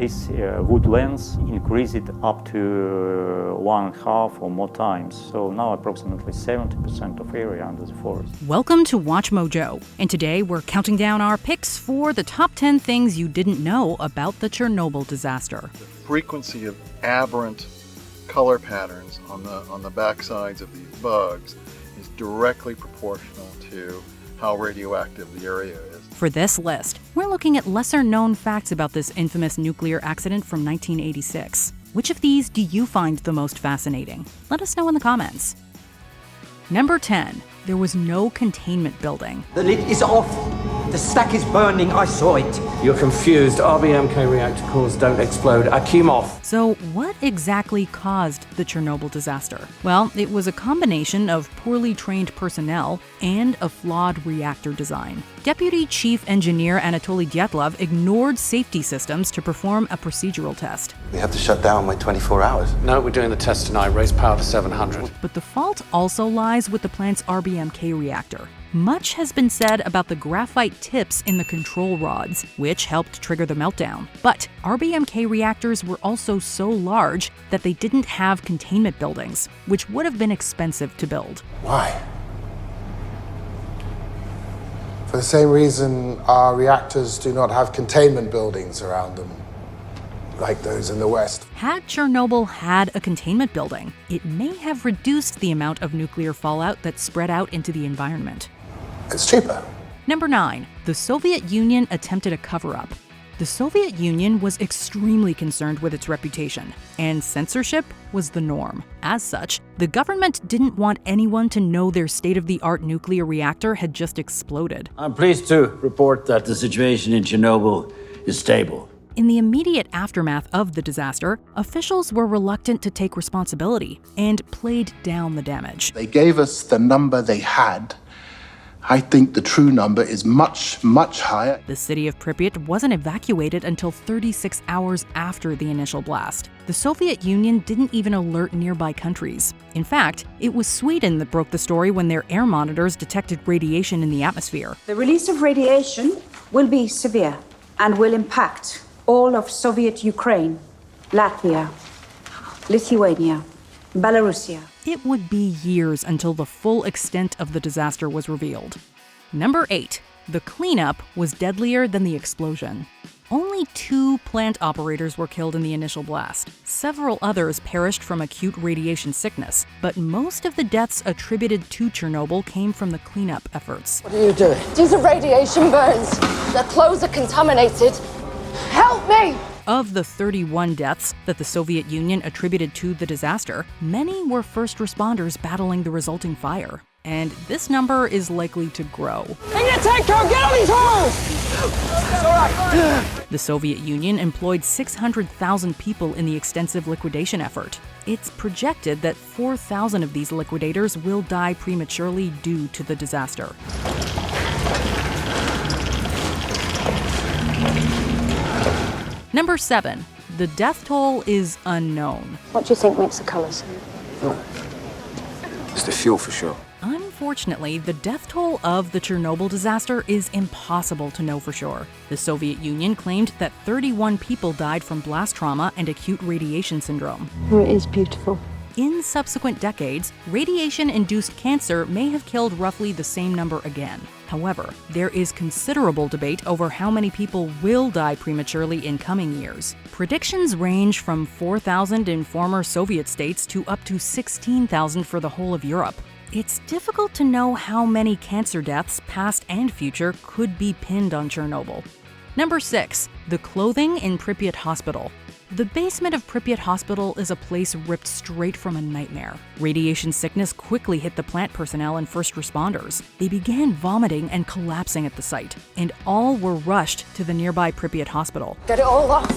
This wood length increased up to 1.5 or more times. So now approximately 70% of area under the forest. Welcome to Watch Mojo, and today we're counting down our picks for the top 10 things you didn't know about the Chernobyl disaster. The frequency of aberrant color patterns on the backsides of these bugs is directly proportional to how radioactive the area is. For this list, we're looking at lesser-known facts about this infamous nuclear accident from 1986. Which of these do you find the most fascinating? Let us know in the comments. Number 10. There was no containment building. The lid is off. The stack is burning. I saw it. You're confused. RBMK reactor cores don't explode. Akimov. So what exactly caused the Chernobyl disaster? Well, it was a combination of poorly trained personnel and a flawed reactor design. Deputy Chief Engineer Anatoly Dyatlov ignored safety systems to perform a procedural test. We have to shut down by 24 hours. No, we're doing the test tonight. Raise power to 700. But the fault also lies with the plant's RBMK reactor. Much has been said about the graphite tips in the control rods, which helped trigger the meltdown. But RBMK reactors were also so large that they didn't have containment buildings, which would have been expensive to build. Why? For the same reason our reactors do not have containment buildings around them, like those in the West. Had Chernobyl had a containment building, it may have reduced the amount of nuclear fallout that spread out into the environment. It's cheaper. Number 9. The Soviet Union attempted a cover-up. The Soviet Union was extremely concerned with its reputation, and censorship was the norm. As such, the government didn't want anyone to know their state-of-the-art nuclear reactor had just exploded. I'm pleased to report that the situation in Chernobyl is stable. In the immediate aftermath of the disaster, officials were reluctant to take responsibility and played down the damage. They gave us the number they had. I think the true number is much, much higher. The city of Pripyat wasn't evacuated until 36 hours after the initial blast. The Soviet Union didn't even alert nearby countries. In fact, it was Sweden that broke the story when their air monitors detected radiation in the atmosphere. The release of radiation will be severe and will impact all of Soviet Ukraine, Latvia, Lithuania, Belarusia. It would be years until the full extent of the disaster was revealed. Number 8. The cleanup was deadlier than the explosion. Only 2 plant operators were killed in the initial blast. Several others perished from acute radiation sickness, but most of the deaths attributed to Chernobyl came from the cleanup efforts. What are you doing? These are radiation burns. The clothes are contaminated. Help me! Of the 31 deaths that the Soviet Union attributed to the disaster, many were first responders battling the resulting fire. And this number is likely to grow. I need a tank car! Get on these holes! It's all right. The Soviet Union employed 600,000 people in the extensive liquidation effort. It's projected that 4,000 of these liquidators will die prematurely due to the disaster. Number 7. The death toll is unknown. What do you think makes the colours? It's the fuel for sure. Unfortunately, the death toll of the Chernobyl disaster is impossible to know for sure. The Soviet Union claimed that 31 people died from blast trauma and acute radiation syndrome. Oh, it is beautiful. In subsequent decades, radiation-induced cancer may have killed roughly the same number again. However, there is considerable debate over how many people will die prematurely in coming years. Predictions range from 4,000 in former Soviet states to up to 16,000 for the whole of Europe. It's difficult to know how many cancer deaths, past and future, could be pinned on Chernobyl. Number 6. The clothing in Pripyat Hospital. The basement of Pripyat Hospital is a place ripped straight from a nightmare. Radiation sickness quickly hit the plant personnel and first responders. They began vomiting and collapsing at the site, and all were rushed to the nearby Pripyat Hospital. Get it all off.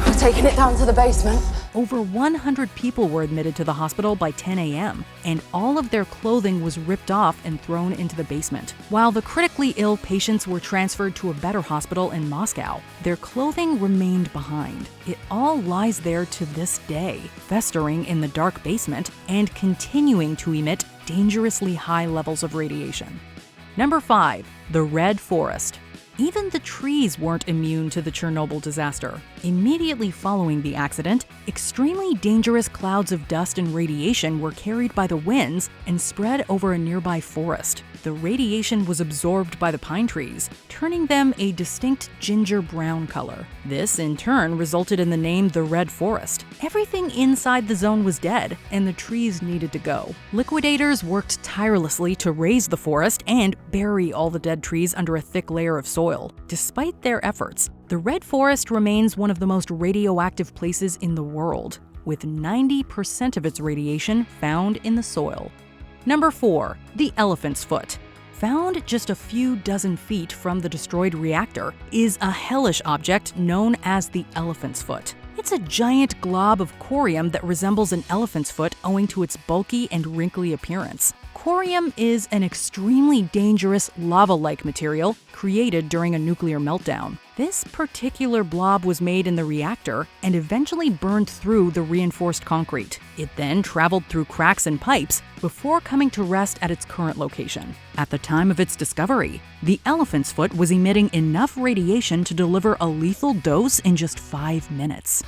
We're taking it down to the basement. Over 100 people were admitted to the hospital by 10 a.m., and all of their clothing was ripped off and thrown into the basement. While the critically ill patients were transferred to a better hospital in Moscow, their clothing remained behind. It all lies there to this day, festering in the dark basement and continuing to emit dangerously high levels of radiation. Number 5. The Red Forest. Even the trees weren't immune to the Chernobyl disaster. Immediately following the accident, extremely dangerous clouds of dust and radiation were carried by the winds and spread over a nearby forest. The radiation was absorbed by the pine trees, turning them a distinct ginger-brown color. This, in turn, resulted in the name the Red Forest. Everything inside the zone was dead, and the trees needed to go. Liquidators worked tirelessly to raise the forest and bury all the dead trees under a thick layer of soil. Despite their efforts, the Red Forest remains one of the most radioactive places in the world, with 90% of its radiation found in the soil. Number 4. The Elephant's Foot. Found just a few dozen feet from the destroyed reactor is a hellish object known as the Elephant's Foot. It's a giant glob of corium that resembles an elephant's foot owing to its bulky and wrinkly appearance. Corium is an extremely dangerous lava-like material created during a nuclear meltdown. This particular blob was made in the reactor and eventually burned through the reinforced concrete. It then traveled through cracks and pipes before coming to rest at its current location. At the time of its discovery, the elephant's foot was emitting enough radiation to deliver a lethal dose in just 5 minutes.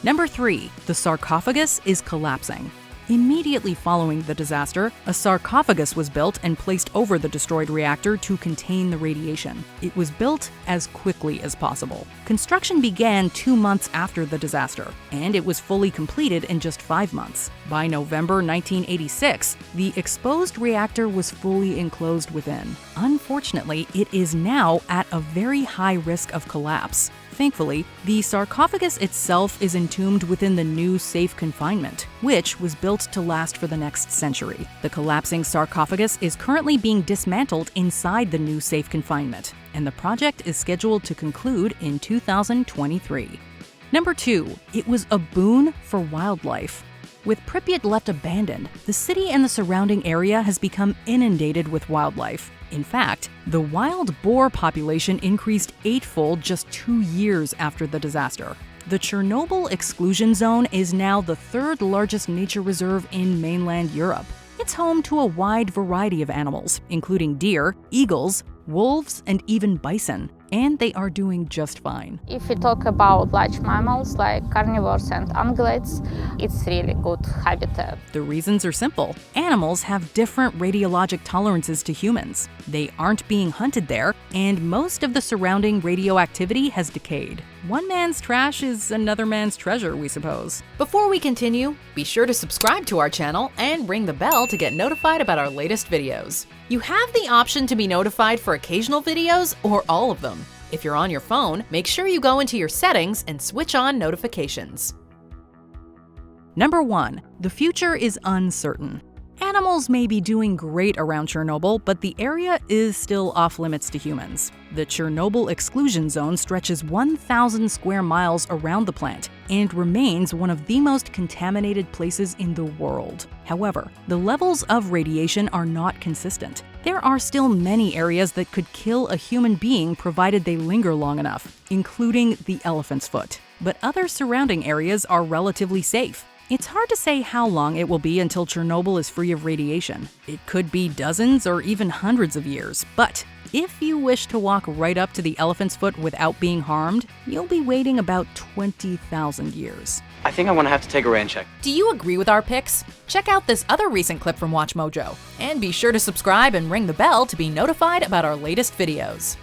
Number 3. The sarcophagus is collapsing. Immediately following the disaster, a sarcophagus was built and placed over the destroyed reactor to contain the radiation. It was built as quickly as possible. Construction began 2 months after the disaster, and it was fully completed in just 5 months. By November 1986, the exposed reactor was fully enclosed within. Unfortunately, it is now at a very high risk of collapse. Thankfully, the sarcophagus itself is entombed within the new safe confinement, which was built to last for the next century. The collapsing sarcophagus is currently being dismantled inside the new safe confinement, and the project is scheduled to conclude in 2023. Number 2. It was a boon for wildlife. With Pripyat left abandoned, the city and the surrounding area has become inundated with wildlife. In fact, the wild boar population increased 8-fold just 2 years after the disaster. The Chernobyl exclusion zone is now the 3rd largest nature reserve in mainland Europe. It's home to a wide variety of animals, including deer, eagles, wolves, and even bison, and they are doing just fine. If we talk about large mammals like carnivores and ungulates, it's really good habitat. The reasons are simple. Animals have different radiologic tolerances to humans. They aren't being hunted there, and most of the surrounding radioactivity has decayed. One man's trash is another man's treasure, we suppose. Before we continue, be sure to subscribe to our channel and ring the bell to get notified about our latest videos. You have the option to be notified for occasional videos or all of them. If you're on your phone, make sure you go into your settings and switch on notifications. Number 1. The future is uncertain. Animals may be doing great around Chernobyl, but the area is still off-limits to humans. The Chernobyl exclusion zone stretches 1,000 square miles around the plant and remains one of the most contaminated places in the world. However, the levels of radiation are not consistent. There are still many areas that could kill a human being provided they linger long enough, including the elephant's foot. But other surrounding areas are relatively safe. It's hard to say how long it will be until Chernobyl is free of radiation. It could be dozens or even hundreds of years, but if you wish to walk right up to the elephant's foot without being harmed, you'll be waiting about 20,000 years. I think I'm gonna have to take a rain check. Do you agree with our picks? Check out this other recent clip from WatchMojo, and be sure to subscribe and ring the bell to be notified about our latest videos.